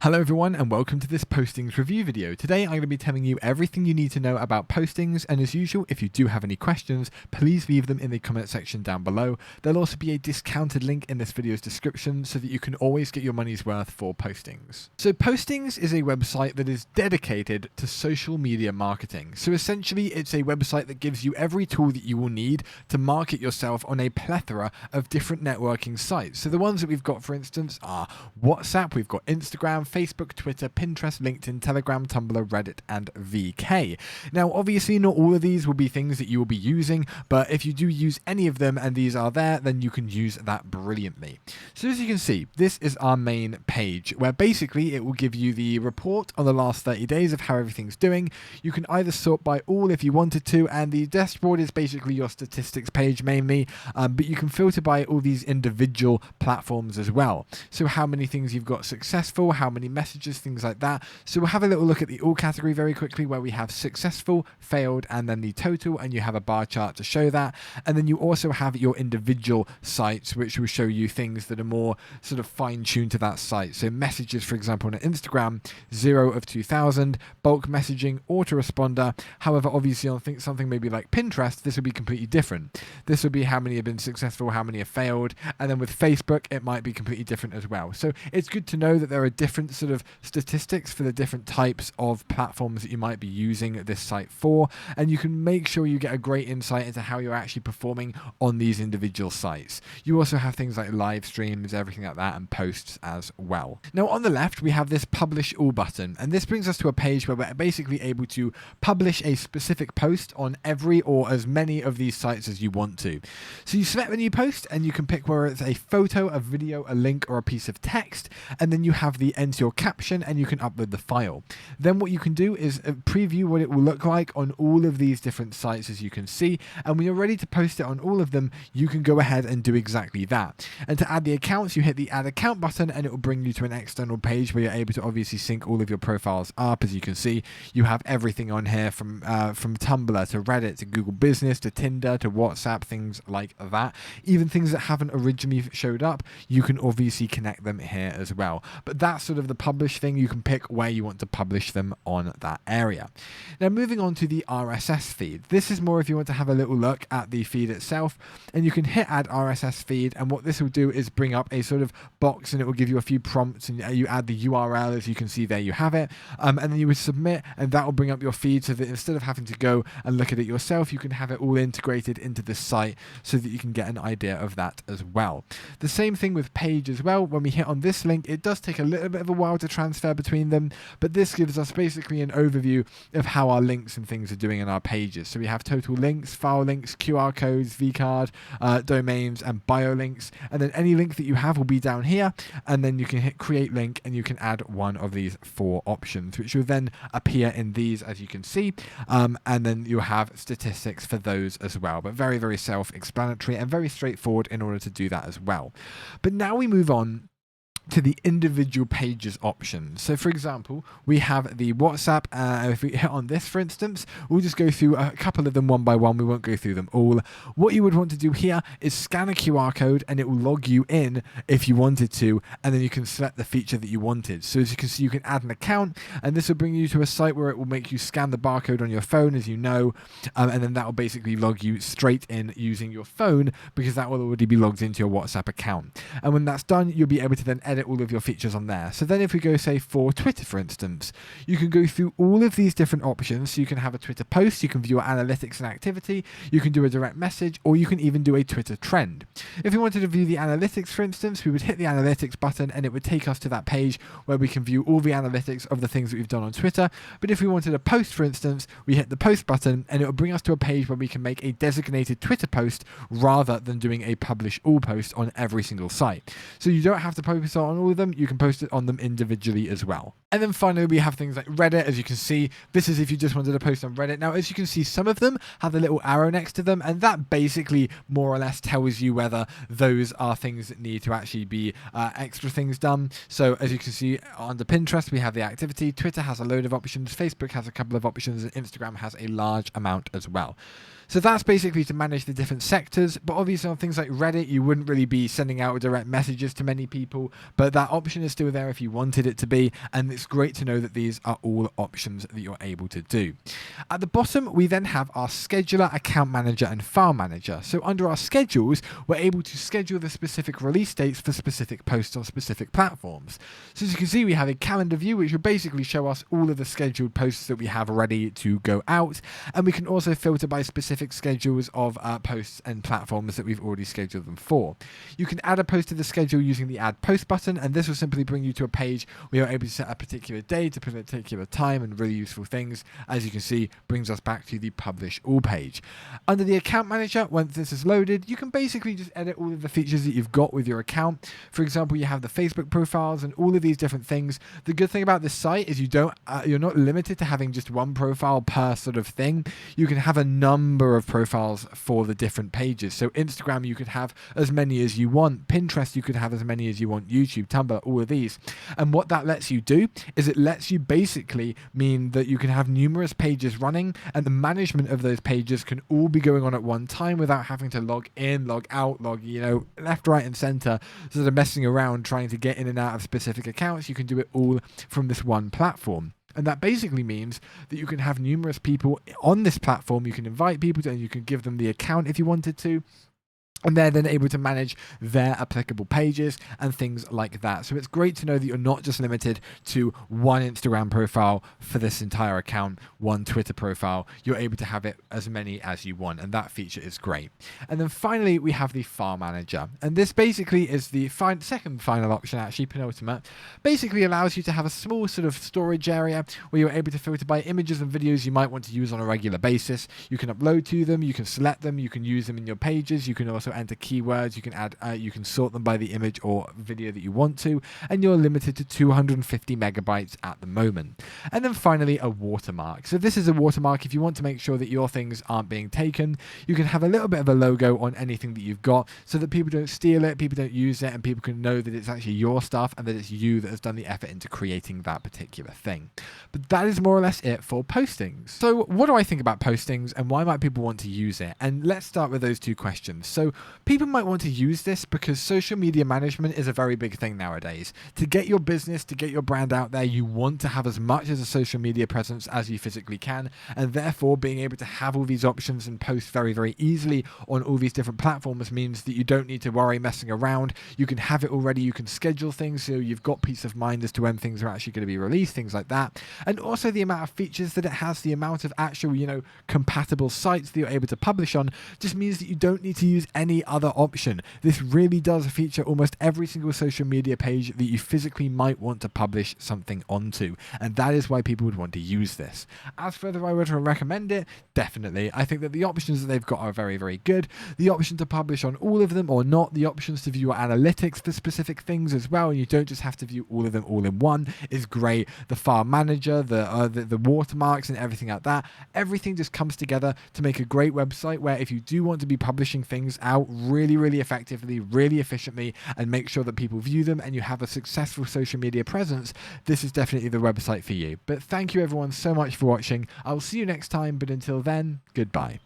Hello everyone and welcome to this postings review video. Today I'm going to be telling you everything you need to know about postings, and as usual, if you do have any questions, please leave them in the comment section down below. There'll also be a discounted link in this video's description so that you can always get your money's worth for postings. So Postings is a website that is dedicated to social media marketing. So essentially it's a website that gives you every tool that you will need to market yourself on a plethora of different networking sites. So the ones that we've got, for instance, are WhatsApp, we've got Instagram, Facebook, Twitter, Pinterest, LinkedIn, Telegram, Tumblr, Reddit, and VK. Now, obviously, not all of these will be things that you will be using, but if you do use any of them and these are there, then you can use that brilliantly. So as you can see, this is our main page, where basically it will give you the report on the last 30 days of how everything's doing. You can either sort by all if you wanted to, and the dashboard is basically your statistics page mainly, but you can filter by all these individual platforms as well. So how many things you've got successful, how many messages, things like that. So we'll have a little look at the all category very quickly, where we have successful, failed, and then the total, and you have a bar chart to show that. And then you also have your individual sites, which will show you things that are more sort of fine-tuned to that site. So messages, for example, on Instagram, 0 of 2000, bulk messaging, autoresponder. However, obviously on something maybe like Pinterest, this would be completely different. This would be how many have been successful, how many have failed, and then with Facebook, it might be completely different as well. So it's good to know that there are different sort of statistics for the different types of platforms that you might be using this site for, and you can make sure you get a great insight into how you're actually performing on these individual sites. You also have things like live streams, everything like that, and posts as well. Now on the left we have this publish all button, and this brings us to a page where we're basically able to publish a specific post on every or as many of these sites as you want to. So you select the new post and you can pick whether it's a photo, a video, a link, or a piece of text, and then you have the enter your caption and you can upload the file. Then what you can do is preview what it will look like on all of these different sites, as you can see, and when you're ready to post it on all of them, you can go ahead and do exactly that. And to add the accounts, you hit the add account button and it will bring you to an external page where you're able to obviously sync all of your profiles up. As you can see, you have everything on here from Tumblr to Reddit to Google Business to Tinder to WhatsApp, things like that. Even things that haven't originally showed up, you can obviously connect them here as well. But that's sort of the publish thing. You can pick where you want to publish them on that area. Now moving on to the RSS feed. This is more if you want to have a little look at the feed itself, and you can hit add RSS feed, and what this will do is bring up a sort of box and it will give you a few prompts, and you add the URL. As you can see there, you have it, and then you would submit, and that will bring up your feed so that instead of having to go and look at it yourself, you can have it all integrated into the site so that you can get an idea of that as well. The same thing with page as well. When we hit on this link, it does take a little bit of a while to transfer between them, but this gives us basically an overview of how our links and things are doing in our pages. So we have total links, file links, QR codes, vCard, domains, and bio links, and then any link that you have will be down here, and then you can hit create link and you can add one of these 4 options, which will then appear in these, as you can see, and then you'll have statistics for those as well, but very, very self-explanatory and very straightforward in order to do that as well. But now we move on to the individual pages options. So for example, we have the WhatsApp. If we hit on this, for instance, we'll just go through a couple of them one by one. We won't go through them all. What you would want to do here is scan a QR code and it will log you in if you wanted to, and then you can select the feature that you wanted. So as you can see, you can add an account, and this will bring you to a site where it will make you scan the barcode on your phone, as you know, and then that will basically log you straight in using your phone, because that will already be logged into your WhatsApp account. And when that's done, you'll be able to then edit all of your features on there. So then if we go, say, for Twitter, for instance, you can go through all of these different options. So you can have a Twitter post, you can view analytics and activity, you can do a direct message, or you can even do a Twitter trend. If we wanted to view the analytics, for instance, we would hit the analytics button and it would take us to that page where we can view all the analytics of the things that we've done on Twitter. But if we wanted a post, for instance, we hit the post button and it will bring us to a page where we can make a designated Twitter post rather than doing a publish all post on every single site. So you don't have to post on all of them, you can post it on them individually as well. And then finally we have things like Reddit. As you can see, this is if you just wanted to post on Reddit. Now as you can see, some of them have a little arrow next to them, and that basically more or less tells you whether those are things that need to actually be extra things done. So as you can see, under Pinterest we have the activity, Twitter has a load of options, Facebook has a couple of options, and Instagram has a large amount as well. So that's basically to manage the different sectors, but obviously on things like Reddit, you wouldn't really be sending out direct messages to many people, but that option is still there if you wanted it to be, and it's great to know that these are all options that you're able to do. At the bottom, we then have our scheduler, account manager, and file manager. So under our schedules, we're able to schedule the specific release dates for specific posts on specific platforms. So as you can see, we have a calendar view, which will basically show us all of the scheduled posts that we have ready to go out. And we can also filter by specific schedules of posts and platforms that we've already scheduled them for. You can add a post to the schedule using the add post button, and this will simply bring you to a page where you're able to set a particular day to put a particular time, and really useful things. As you can see, brings us back to the publish all page. Under the account manager, once this is loaded, you can basically just edit all of the features that you've got with your account. For example, you have the Facebook profiles and all of these different things. The good thing about this site is you're not limited to having just one profile per sort of thing. You can have a number of profiles for the different pages. So Instagram, you could have as many as you want. Pinterest, you could have as many as you want. YouTube, Tumblr, all of these. And what that lets you do is it lets you basically mean that you can have numerous pages running, and the management of those pages can all be going on at one time without having to log in, log out, left, right, and center, sort of messing around trying to get in and out of specific accounts. You can do it all from this one platform. And that basically means that you can have numerous people on this platform. You can invite people to, and you can give them the account if you wanted to. And they're then able to manage their applicable pages and things like that. So it's great to know that you're not just limited to one Instagram profile for this entire account, one Twitter profile. You're able to have it as many as you want, and that feature is great. And then finally, we have the file manager. And this basically is the second final option, actually, penultimate. Basically allows you to have a small sort of storage area where you're able to filter by images and videos you might want to use on a regular basis. You can upload to them, you can select them, you can use them in your pages, you can also enter keywords, you can add, you can sort them by the image or video that you want to, and you're limited to 250 megabytes at the moment. And then finally, a watermark. So this is a watermark if you want to make sure that your things aren't being taken. You can have a little bit of a logo on anything that you've got so that people don't steal it, people don't use it, and people can know that it's actually your stuff and that it's you that has done the effort into creating that particular thing. But that is more or less it for postings. So what do I think about postings, and why might people want to use it? And let's start with those two questions. So people might want to use this because social media management is a very big thing nowadays. To get your business, to get your brand out there, you want to have as much as a social media presence as you physically can, and therefore being able to have all these options and post very, very easily on all these different platforms means that you don't need to worry messing around. You can have it already, you can schedule things so you've got peace of mind as to when things are actually going to be released, things like that. And also the amount of features that it has, the amount of actual, compatible sites that you're able to publish on, just means that you don't need to use any other option. This really does feature almost every single social media page that you physically might want to publish something onto, and that is why people would want to use this. As for whether I would recommend it, definitely. I think that the options that they've got are very, very good. The option to publish on all of them or not, the options to view your analytics for specific things as well, and you don't just have to view all of them all in one, is great. The file manager, the watermarks and everything like that, everything just comes together to make a great website where if you do want to be publishing things out really, really effectively, really efficiently, and make sure that people view them and you have a successful social media presence, this is definitely the website for you. But thank you everyone so much for watching. I'll see you next time, but until then, goodbye.